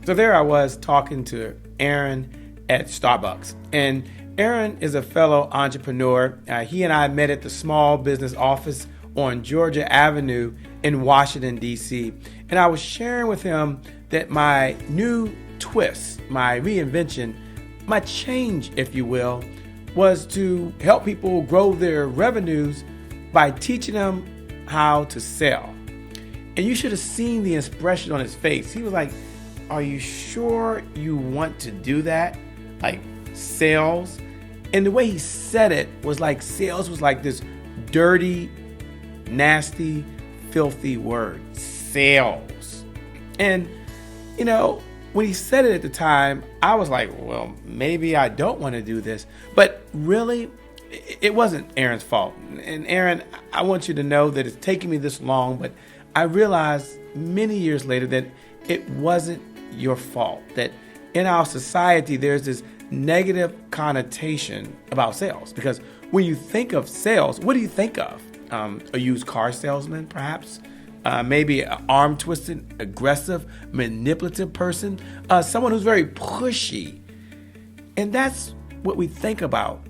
So there I was talking to Aaron at Starbucks. And Aaron is a fellow entrepreneur. He and I met at the small business office on Georgia Avenue in Washington, D.C. And I was sharing with him that my new twist, my reinvention, my change, if you will, was to help people grow their revenues by teaching them how to sell. And you should have seen the expression on his face. He was like, "Are you sure you want to do that? Like sales?" And the way he said it was like sales was like this dirty, nasty, filthy word. Sales. And, when he said it at the time, I was like, well, maybe I don't want to do this. But really, it wasn't Aaron's fault. And Aaron, I want you to know that it's taken me this long, but I realized many years later that it wasn't your fault. That in our society, there's this negative connotation about sales. Because when you think of sales, what do you think of? A used car salesman, perhaps? Maybe an arm-twisted, aggressive, manipulative person. Someone who's very pushy. And that's what we think about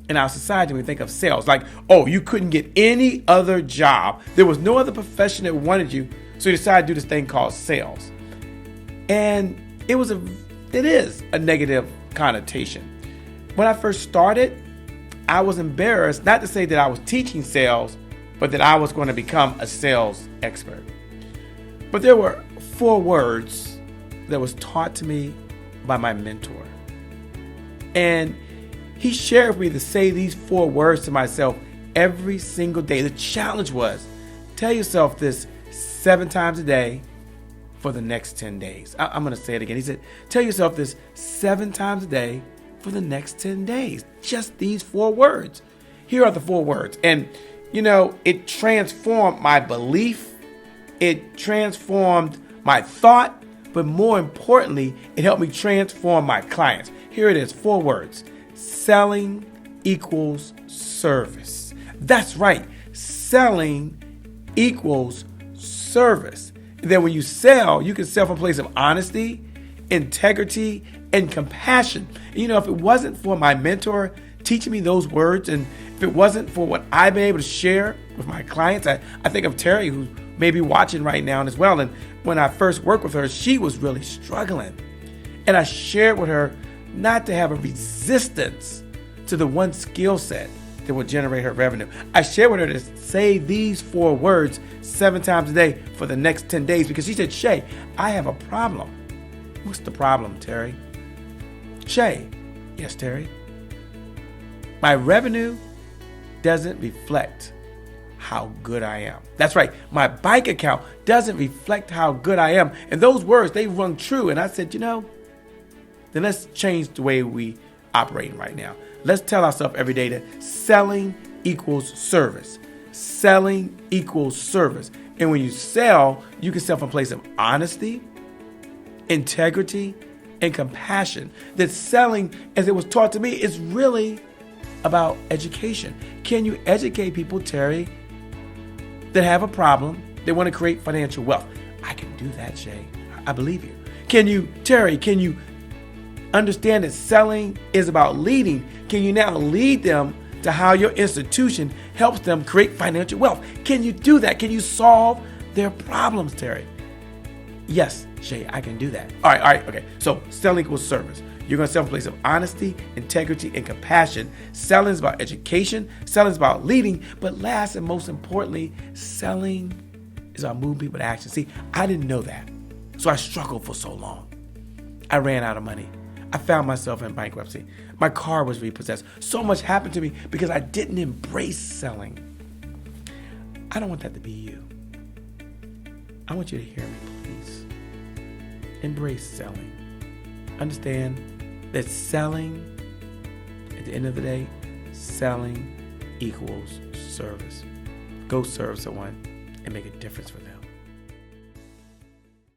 in our society when we think of sales. Like, oh, you couldn't get any other job. There was no other profession that wanted you, so you decided to do this thing called sales. And it is a negative connotation. When I first started, I was embarrassed, not to say that I was teaching sales, but that I was going to become a sales expert. But there were 4 words that was taught to me by my mentor. And he shared with me to say these 4 words to myself every single day. The challenge was, tell yourself this 7 times a day for the next 10 days. I'm going to say it again. He said, tell yourself this 7 times a day for the next 10 days. Just these 4 words. Here are the 4 words. And, it transformed my belief. It transformed my thought. But more importantly, it helped me transform my clients. Here it is, 4 words. Selling equals service. That's right. Selling equals service. And then when you sell, you can sell from a place of honesty, integrity, and compassion. And if it wasn't for my mentor teaching me those words, and if it wasn't for what I've been able to share with my clients, I think of Terry, who may be watching right now as well. And when I first worked with her, she was really struggling. And I shared with her not to have a resistance to the one skill set that would generate her revenue. I shared with her to say these 4 words 7 times a day for the next 10 days because she said, "Shay, I have a problem." "What's the problem, Terry?" "Shay." "Yes, Terry." "My revenue doesn't reflect how good I am." That's right. My bank account doesn't reflect how good I am. And those words, they rung true. And I said, then let's change the way we operate right now. Let's tell ourselves every day that selling equals service. Selling equals service. And when you sell, you can sell from a place of honesty, integrity, and compassion. That selling, as it was taught to me, is really about education. Can you educate people, Terry, that have a problem, they want to create financial wealth? I can do that, Shay. I believe you. Can you understand that selling is about leading? Can you now lead them to how your institution helps them create financial wealth? Can you do that? Can you solve their problems, Terry? Yes, Shay, I can do that. All right, okay. So selling equals service. You're going to sell from a place of honesty, integrity, and compassion. Selling is about education. Selling is about leading. But last and most importantly, selling is about moving people to action. See, I didn't know that. So I struggled for so long. I ran out of money. I found myself in bankruptcy. My car was repossessed. So much happened to me because I didn't embrace selling. I don't want that to be you. I want you to hear me, please. Embrace selling. Understand that selling, at the end of the day, selling equals service. Go serve someone and make a difference for them.